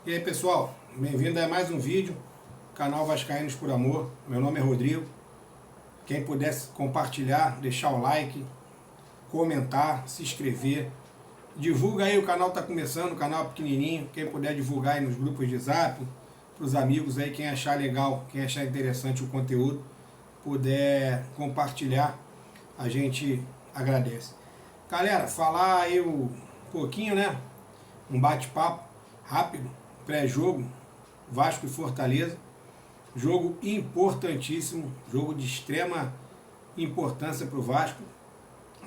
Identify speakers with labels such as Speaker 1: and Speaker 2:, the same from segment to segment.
Speaker 1: E aí pessoal, bem-vindo a mais um vídeo, canal Vascaínos por Amor. Meu nome é Rodrigo. Quem pudesse compartilhar, deixar o like, comentar, se inscrever. Divulga aí, o canal está começando, o canal é pequenininho. Quem puder divulgar aí nos grupos de zap, para os amigos aí, quem achar legal, quem achar interessante o conteúdo, puder compartilhar, a gente agradece. Galera, falar aí um pouquinho, né? Um bate-papo rápido, pré-jogo, Vasco e Fortaleza. Jogo importantíssimo, jogo de extrema importância para o Vasco.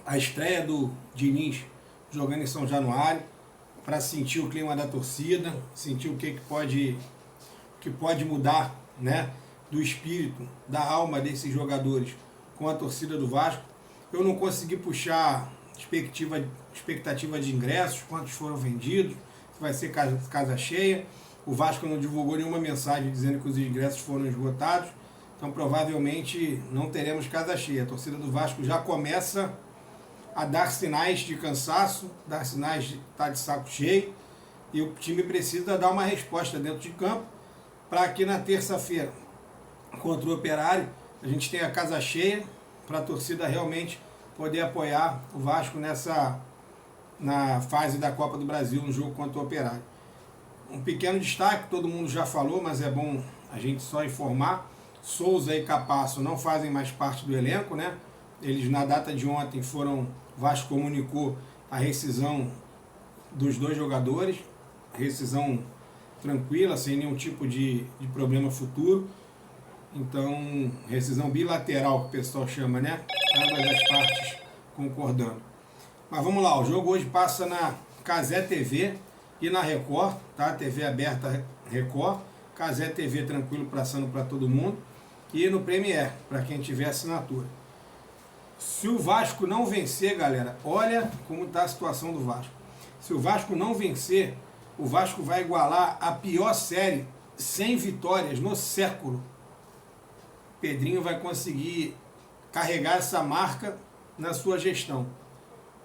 Speaker 1: A estreia do Diniz jogando em São Januário, para sentir o clima da torcida, sentir o que pode mudar, né, do espírito, da alma desses jogadores com a torcida do Vasco. Eu não consegui puxar expectativa de ingressos, quantos foram vendidos, se vai ser casa cheia. O Vasco não divulgou nenhuma mensagem dizendo que os ingressos foram esgotados, então provavelmente não teremos casa cheia. A torcida do Vasco já começa a dar sinais de cansaço, dar sinais de estar de saco cheio, e o time precisa dar uma resposta dentro de campo para que na terça-feira, contra o Operário, a gente tenha a casa cheia, para a torcida realmente poder apoiar o Vasco na fase da Copa do Brasil, no jogo contra o Operário. Um pequeno destaque, todo mundo já falou, mas é bom a gente só informar: Souza e Capasso não fazem mais parte do elenco, né? Eles, na data de ontem, o Vasco comunicou a rescisão dos dois jogadores, rescisão tranquila, sem nenhum tipo de problema futuro. Então, rescisão bilateral, que o pessoal chama, né? Ambas as partes concordando. Mas vamos lá, o jogo hoje passa na Cazé TV e na Record, tá? TV aberta Record, Cazé TV tranquilo, passando para todo mundo, e no Premiere, para quem tiver assinatura. Se o Vasco não vencer, galera, olha como está a situação do Vasco. Se o Vasco não vencer, o Vasco vai igualar a pior série sem vitórias no século. Pedrinho vai conseguir carregar essa marca na sua gestão.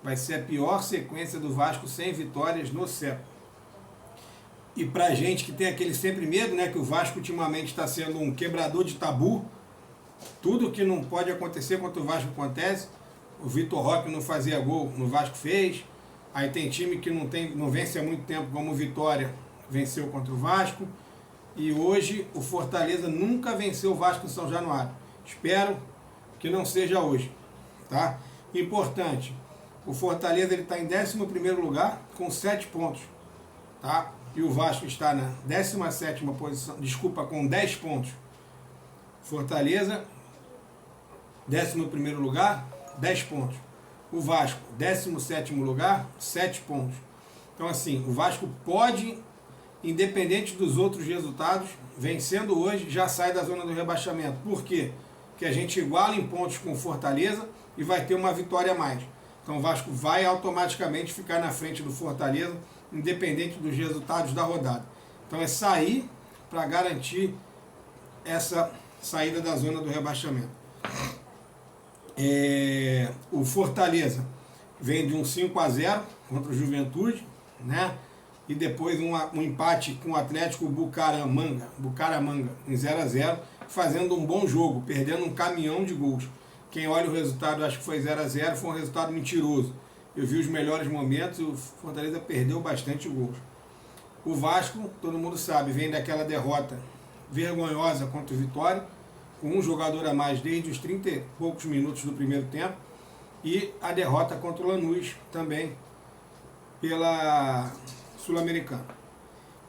Speaker 1: Vai ser a pior sequência do Vasco sem vitórias no século. E pra gente que tem aquele sempre medo, né, que o Vasco ultimamente está sendo um quebrador de tabu, tudo que não pode acontecer contra o Vasco acontece. O Vitor Roque não fazia gol, no Vasco fez. Aí tem time que não vence há muito tempo, como o Vitória venceu contra o Vasco. E hoje o Fortaleza nunca venceu o Vasco em São Januário. Espero que não seja hoje, tá? Importante, o Fortaleza está em 11º lugar com 7 pontos, tá? E o Vasco está na 17ª posição, com 10 pontos. Fortaleza, 11º lugar, 10 pontos. O Vasco, 17º lugar, 7 pontos. Então assim, o Vasco pode, independente dos outros resultados, vencendo hoje, já sai da zona do rebaixamento. Por quê? Porque a gente iguala em pontos com o Fortaleza e vai ter uma vitória a mais. Então o Vasco vai automaticamente ficar na frente do Fortaleza, independente dos resultados da rodada. Então é sair para garantir essa saída da zona do rebaixamento. O Fortaleza vem de um 5-0 contra o Juventude, né? E depois um empate com o Atlético Bucaramanga em 0-0, fazendo um bom jogo, perdendo um caminhão de gols. Quem olha o resultado, acho que foi 0-0, foi um resultado mentiroso. Eu vi os melhores momentos e o Fortaleza perdeu bastante gols. O Vasco, todo mundo sabe, vem daquela derrota vergonhosa contra o Vitória, com um jogador a mais desde os 30 e poucos minutos do primeiro tempo, e a derrota contra o Lanús também pela Sul-Americana.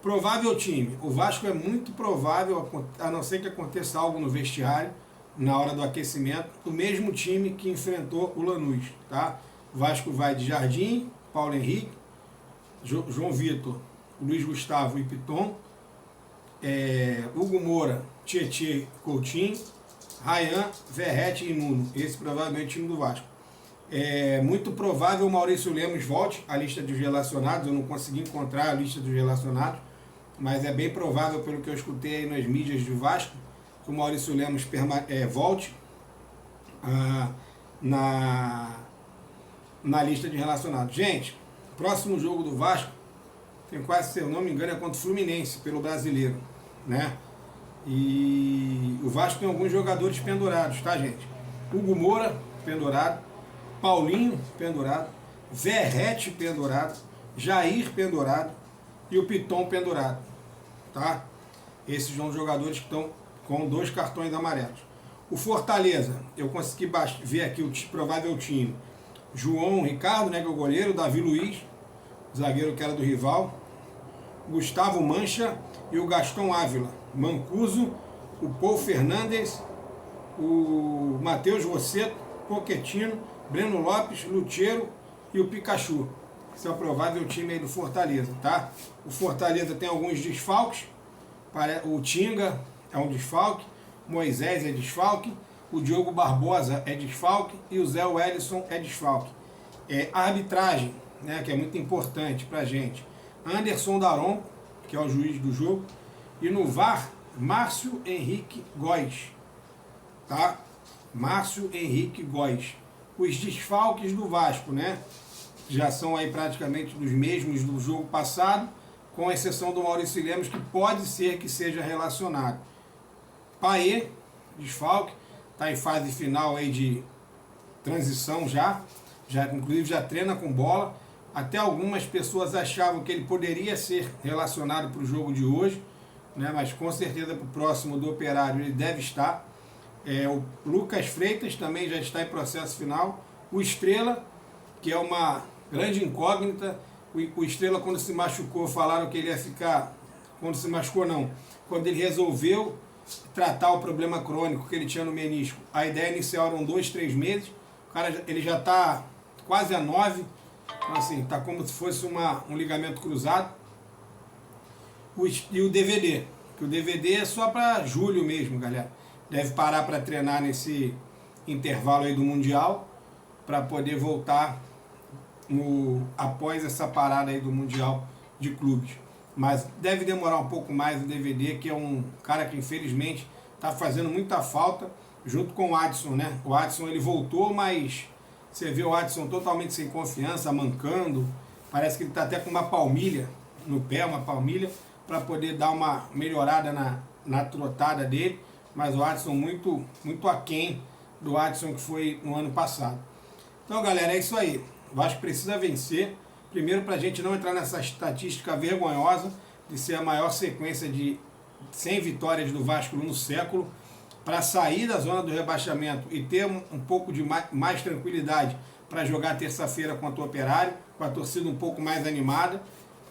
Speaker 1: Provável time. O Vasco é muito provável, a não ser que aconteça algo no vestiário, na hora do aquecimento, o mesmo time que enfrentou o Lanús, tá? O Vasco vai de Jardim, Paulo Henrique, João Vitor, Luiz Gustavo e Piton, Hugo Moura, Tietê, Coutinho, Ryan, Verrete e Nuno. Esse provavelmente é o time do Vasco. É muito provável o Maurício Lemos volte à lista dos relacionados. Eu não consegui encontrar a lista dos relacionados, mas é bem provável, pelo que eu escutei aí nas mídias do Vasco, que o Maurício Lemos volte na lista de relacionados. Gente, próximo jogo do Vasco Tenho quase, se eu não me engano, é contra o Fluminense, pelo Brasileiro, né? E o Vasco tem alguns jogadores pendurados, tá, gente? Hugo Moura, pendurado. Paulinho, pendurado. Verrete, pendurado. Jair, pendurado. E o Piton, pendurado, tá? Esses são os jogadores que estão com 2 cartões amarelos. O Fortaleza, eu consegui ver aqui o provável time. João Ricardo, né, que é o goleiro. Davi Luiz, zagueiro que era do rival. Gustavo Mancha e o Gaston Ávila. Mancuso, o Paul Fernandes, o Matheus Rosseto, Pochettino, Breno Lopes, Lucheiro e o Pikachu. Esse é o provável time aí do Fortaleza, tá? O Fortaleza tem alguns desfalques. O Tinga é um desfalque, Moisés é desfalque, o Diogo Barbosa é desfalque e o Zé Wellison é desfalque. A arbitragem, né, que é muito importante pra gente. Anderson Daron, que é o juiz do jogo, e no VAR, Márcio Henrique Góes, tá? Márcio Henrique Góes. Os desfalques do Vasco, né? Já são aí praticamente dos mesmos do jogo passado, com exceção do Maurício Lemos, que pode ser que seja relacionado. Paê, desfalque, está em fase final aí de transição já inclusive já treina com bola. Até algumas pessoas achavam que ele poderia ser relacionado para o jogo de hoje, né? Mas com certeza para o próximo do Operário ele deve estar. O Lucas Freitas também já está em processo final. O Estrela, que é uma grande incógnita. O Estrela, quando se machucou, falaram que ele ia ficar... Quando se machucou, não. Quando ele resolveu tratar o problema crônico que ele tinha no menisco, a ideia inicial eram 2, 3 meses. O cara, ele já está quase a 9. Então, assim, está como se fosse um ligamento cruzado. E o DVD. Que o DVD é só para julho mesmo, galera. Deve parar para treinar nesse intervalo aí do Mundial, para poder voltar após essa parada aí do Mundial de Clubes. Mas deve demorar um pouco mais o DVD, que é um cara que infelizmente está fazendo muita falta, junto com o Adson, né? O Adson ele voltou, mas você vê o Adson totalmente sem confiança, mancando. Parece que ele está até com uma palmilha no pé, para poder dar uma melhorada na trotada dele. Mas o Adson muito, muito aquém do Adson que foi no ano passado. Então, galera, é isso aí. O Vasco precisa vencer. Primeiro, para a gente não entrar nessa estatística vergonhosa de ser a maior sequência de 100 vitórias do Vasco no século, para sair da zona do rebaixamento e ter um pouco de mais tranquilidade para jogar terça-feira contra o Operário, com a torcida um pouco mais animada,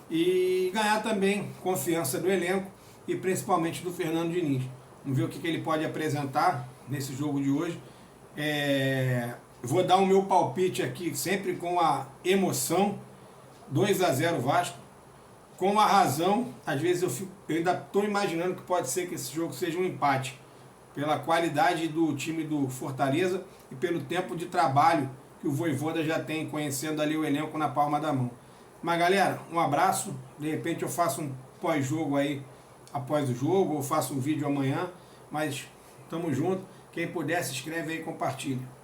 Speaker 1: e ganhar também confiança do elenco e principalmente do Fernando Diniz. Vamos ver o que ele pode apresentar nesse jogo de hoje. Vou dar o meu palpite aqui, sempre com a emoção. 2-0 Vasco. Com a razão, às vezes eu ainda estou imaginando que pode ser que esse jogo seja um empate, pela qualidade do time do Fortaleza e pelo tempo de trabalho que o Vojvoda já tem, conhecendo ali o elenco na palma da mão. Mas galera, um abraço. De repente eu faço um pós-jogo aí, após o jogo, ou faço um vídeo amanhã. Mas tamo junto. Quem puder, se inscreve aí e compartilha.